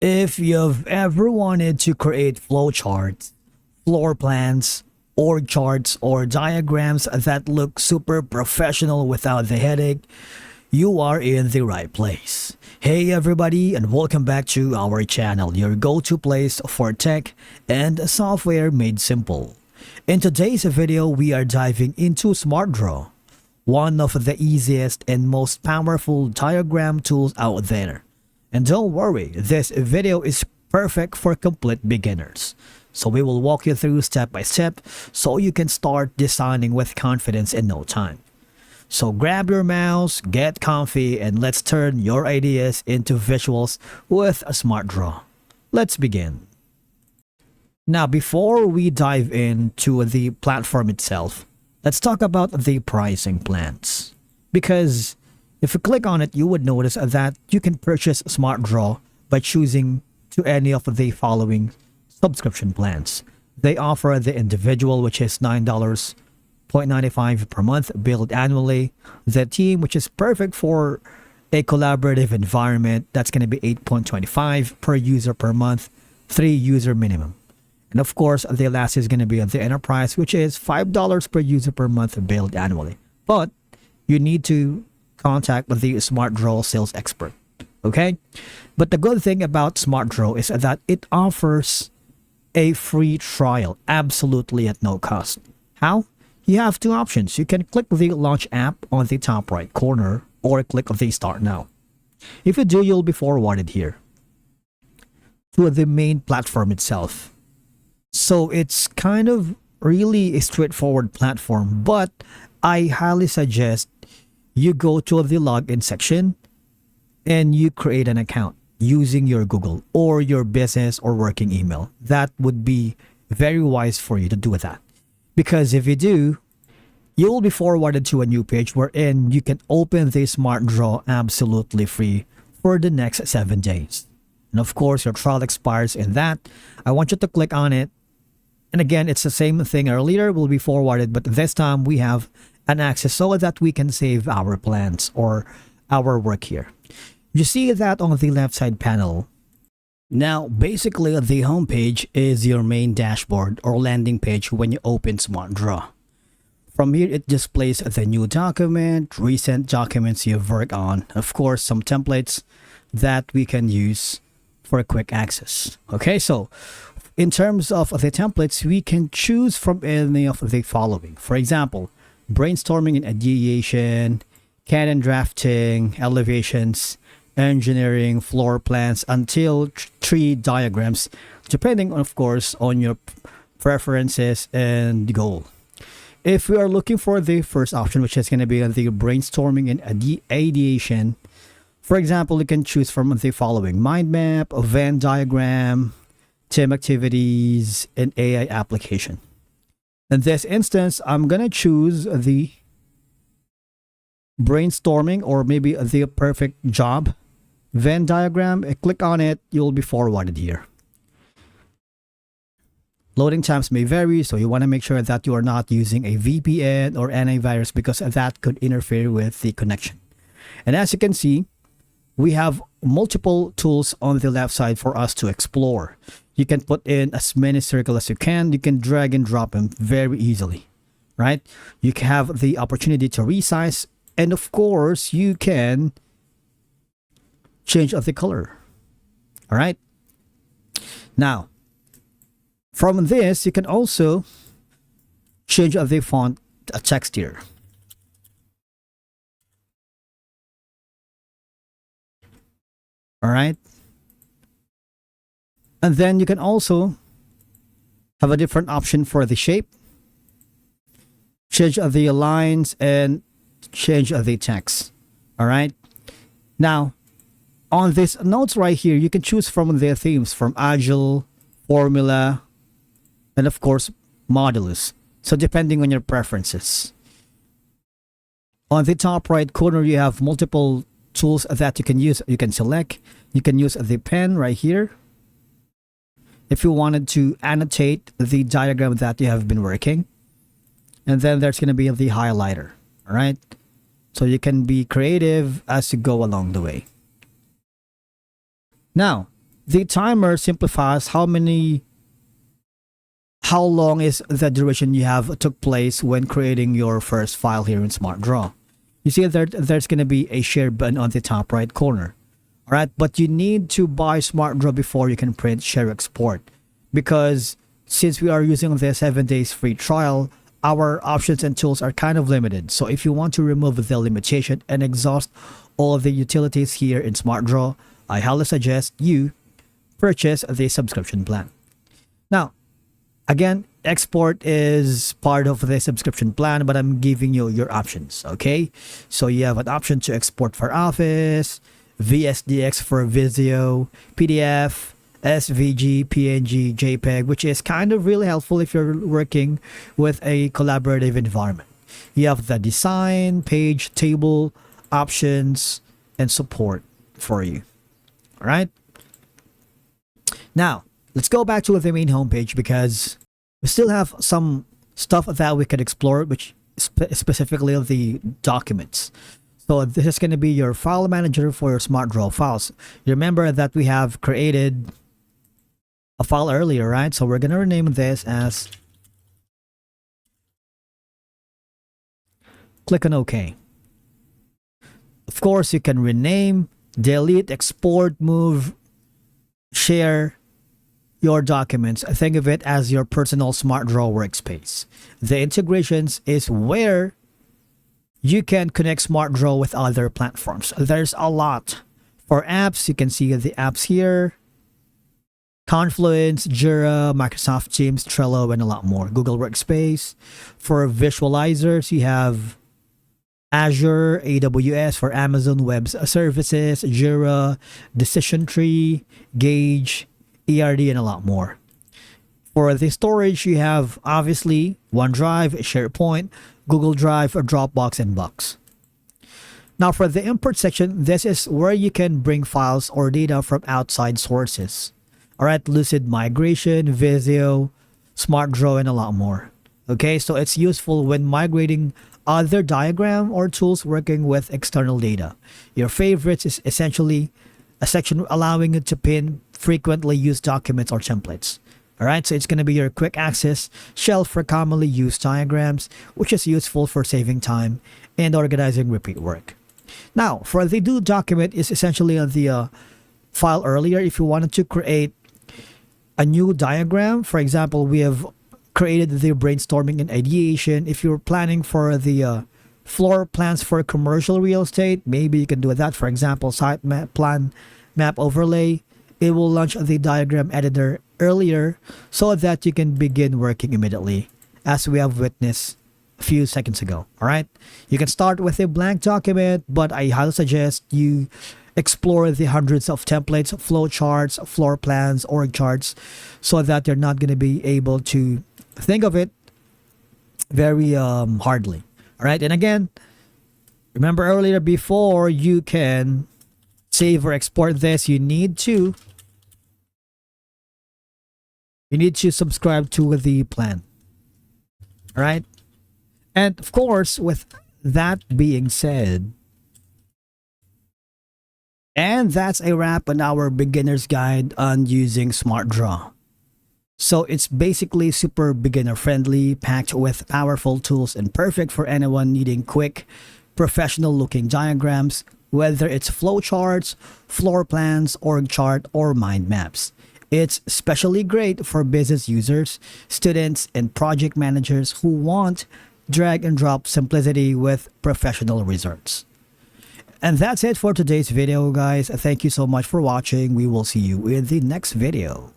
If you've ever wanted to create flowcharts, floor plans, org charts, or diagrams that look super professional without the headache, you are in the right place. Hey everybody, and welcome back to our channel, your go-to place for tech and software made simple. In today's video, we are diving into SmartDraw, one of the easiest and most powerful diagram tools out there. And don't worry, this video is perfect for complete beginners. So we will walk you through step by step so you can start designing with confidence in no time. So grab your mouse, get comfy, and let's turn your ideas into visuals with a SmartDraw. Let's begin. Now, before we dive into the platform itself, let's talk about the pricing plans. Because if you click on it, you would notice that you can purchase SmartDraw by choosing to any of the following subscription plans. They offer the individual, which is $9.95 per month, billed annually. The team, which is perfect for a collaborative environment, that's going to be $8.25 per user per month, 3 user minimum. And of course, the last is going to be the enterprise, which is $5 per user per month, billed annually. But you need to contact the SmartDraw sales expert. Okay? But the good thing about SmartDraw is that it offers a free trial absolutely at no cost. How? You have two options. You can click the launch app on the top right corner or click the start now. If you do, you'll be forwarded here to the main platform itself. So it's kind of really a straightforward platform, but I highly suggest you go to the login section and you create an account using your Google or your business or working email. That would be very wise for you to do that. Because if you do, you will be forwarded to a new page wherein you can open the SmartDraw absolutely free for the next 7 days. And of course, your trial expires in that. I want you to click on it. And again, it's the same thing earlier, will be forwarded, but this time we have an access so that we can save our plans or our work here. You see that on the left side panel. Now, basically, the home page is your main dashboard or landing page when you open SmartDraw. From here, it displays the new document, recent documents you've worked on, of course, some templates that we can use for quick access. Okay, so in terms of the templates, we can choose from any of the following. For example, brainstorming and ideation, CAD and drafting, elevations, engineering, floor plans, until tree diagrams, depending, of course, on your preferences and goal. If we are looking for the first option, which is going to be the brainstorming and ideation, for example, you can choose from the following: mind map, a Venn diagram, team activities, and AI application. In this instance, I'm going to choose the brainstorming or maybe the perfect job Venn diagram. Click on it, you'll be forwarded here. Loading times may vary, so you want to make sure that you are not using a VPN or antivirus because that could interfere with the connection. And as you can see, we have multiple tools on the left side for us to explore. You can put in as many circles as you can. You can drag and drop them very easily, right? You can have the opportunity to resize, and of course, you can change of the color. All right. Now, from this, you can also change of the font text here. All right. And then you can also have a different option for the shape, change of the lines, and change of the text. All right. Now, on this notes right here, you can choose from their themes from Agile, Formula, and of course, Modulus. So depending on your preferences. On the top right corner, you have multiple tools that you can use. You can select. You can use the pen right here if you wanted to annotate the diagram that you have been working. And then there's going to be the highlighter. All right. So you can be creative as you go along the way. Now, The timer simplifies how long is the duration you have took place when creating your first file here in SmartDraw. You see there's going to be a share button on the top right corner. All right, but you need to buy SmartDraw before you can print, share, export, because since we are using the 7 days free trial, our options and tools are kind of limited. So if you want to remove the limitation and exhaust all of the utilities here in SmartDraw, I highly suggest you purchase the subscription plan. Now, again, export is part of the subscription plan, but I'm giving you your options, okay? So you have an option to export for Office, VSDX for Visio, PDF, SVG, PNG, JPEG, which is kind of really helpful if you're working with a collaborative environment. You have the design, page, table, options, and support for you. All right. Now, let's go back to the main homepage because we still have some stuff that we could explore, which specifically of the documents. So this is going to be your file manager for your SmartDraw files. You remember that we have created a file earlier, right? So we're going to rename this as, click on OK. Of course, you can rename, delete, export, move, share your documents. Think of it as your personal SmartDraw workspace. The integrations is where you can connect SmartDraw with other platforms. There's a lot. For apps, you can see the apps here. Confluence, Jira, Microsoft Teams, Trello, and a lot more. Google Workspace. For visualizers, you have Azure, AWS. For Amazon Web Services, Jira, Decision Tree, Gauge, ERD, and a lot more. For the storage, you have obviously OneDrive, SharePoint, Google Drive, Dropbox, and Box. Now for the import section, this is where you can bring files or data from outside sources. All right, Lucid Migration, Visio, SmartDraw, and a lot more. Okay, so it's useful when migrating other diagram or tools working with external data. Your favorites is essentially a section allowing you to pin frequently used documents or templates. All right, so it's going to be your quick access shelf for commonly used diagrams, which is useful for saving time and organizing repeat work. Now, for the do document is essentially on the file earlier. If you wanted to create a new diagram, for example, we have created the brainstorming and ideation. If you're planning for the floor plans for commercial real estate, maybe you can do that. For example, site map, plan, map overlay. It will launch the diagram editor earlier so that you can begin working immediately, as we have witnessed a few seconds ago. All right, you can start with a blank document, but I highly suggest you explore the hundreds of templates, flow charts, floor plans, org charts, so that you're not going to be able to think of it very hardly. All right, and again, remember earlier, before you can save or export this, you need to subscribe to the plan. All right, and of course, with that being said, and that's a wrap on our beginner's guide on using SmartDraw. So it's basically super beginner friendly, packed with powerful tools and perfect for anyone needing quick, professional looking diagrams, whether it's flowcharts, floor plans, org chart, or mind maps. It's especially great for business users, students, and project managers who want drag and drop simplicity with professional results. And that's it for today's video, guys. Thank you so much for watching. We will see you in the next video.